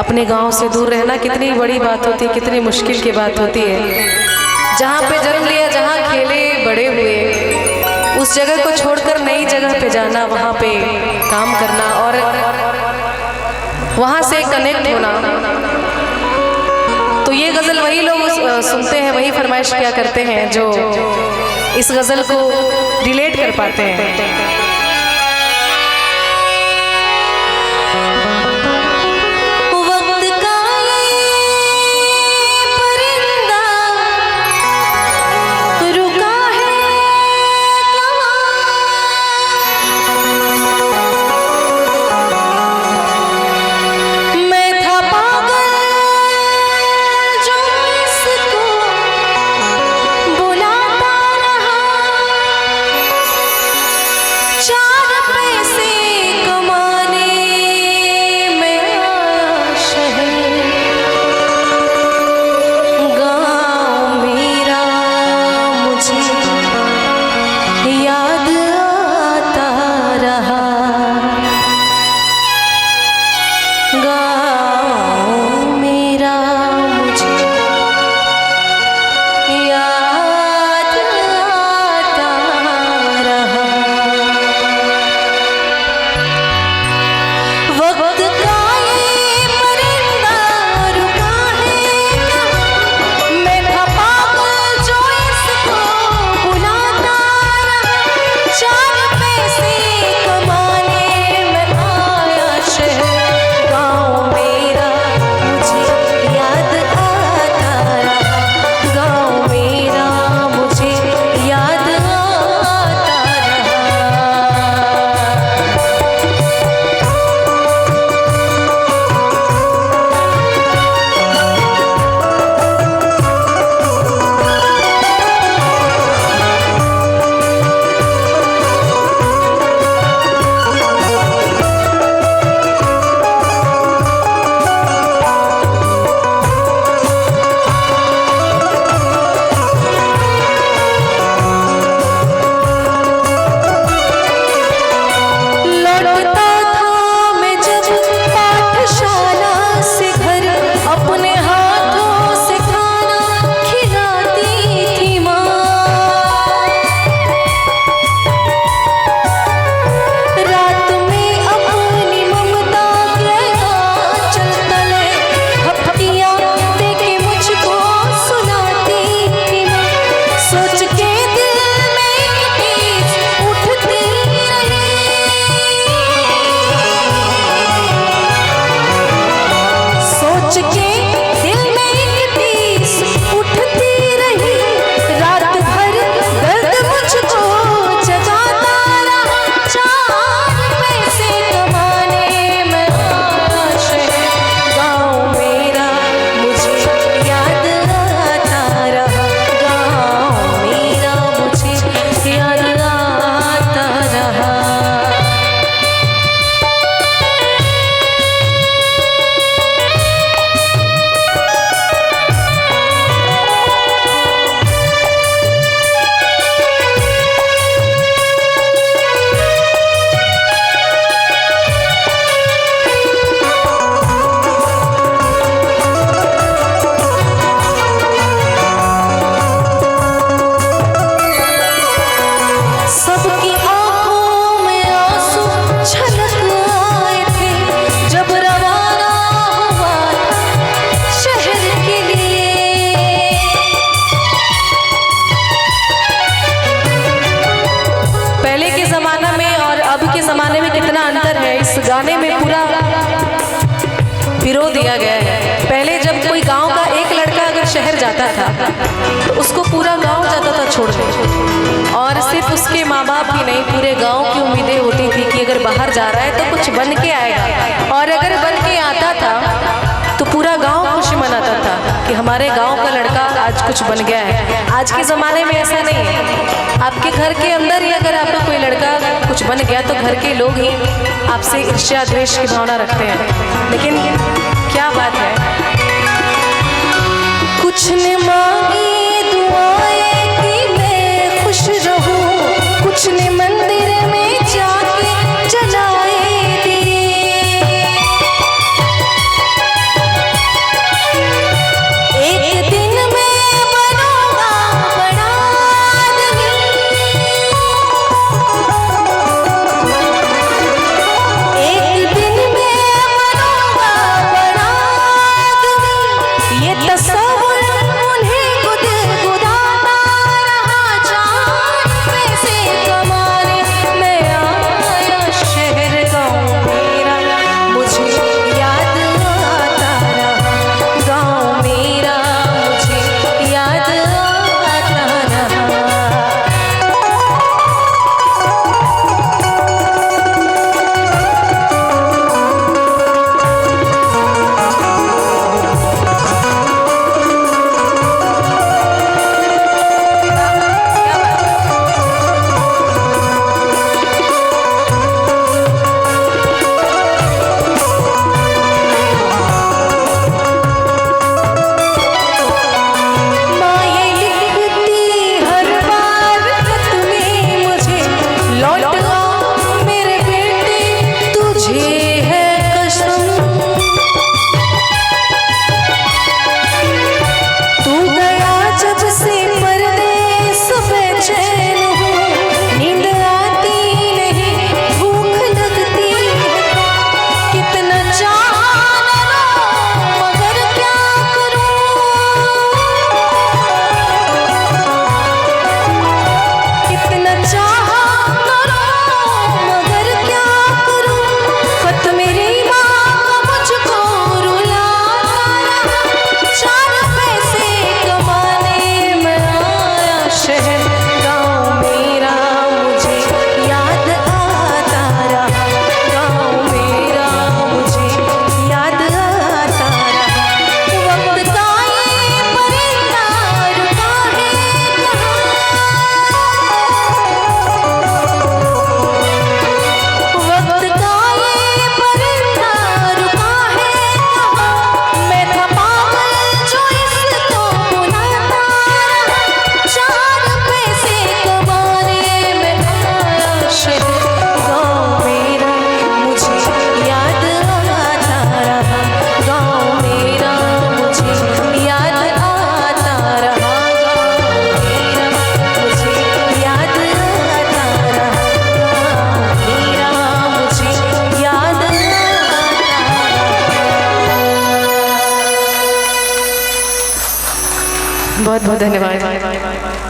अपने गांव से दूर रहना कितनी बड़ी बात होती है, कितनी मुश्किल की बात होती है। जहाँ पे जन्म लिया, जहाँ खेले बड़े हुए, उस जगह को छोड़कर नई जगह पे जाना, वहाँ पे काम करना और वहाँ से कनेक्ट होना। तो ये गज़ल वही लोग सुनते हैं, वही फरमाइश किया करते हैं जो इस गज़ल को रिलेट कर पाते हैं। गाने में पूरा पिरो दिया गया है। पहले जब कोई गांव का एक लड़का अगर शहर जाता था तो उसको पूरा गांव जाता था छोड़ने, और सिर्फ उसके माँ बाप ही नहीं पूरे गांव की उम्मीदें होती थी कि अगर बाहर जा रहा है तो कुछ बन के आएगा, और अगर बन के आता था तो पूरा गांव खुशी मनाता था कि हमारे गांव का लड़का आज कुछ बन गया है। आज के ज़माने में ऐसा नहीं है। आपके घर के अंदर ही अगर आपका कोई लड़का कुछ बन गया तो घर के लोग ही आपसे ईर्ष्या द्वेष की भावना रखते हैं। लेकिन क्या बात है, कुछ ने मांगी दुआएं कि मैं खुश रहूं, कुछ ने मंदिर में जाके जलाए दिए, बहुत बहुत धन्यवाद।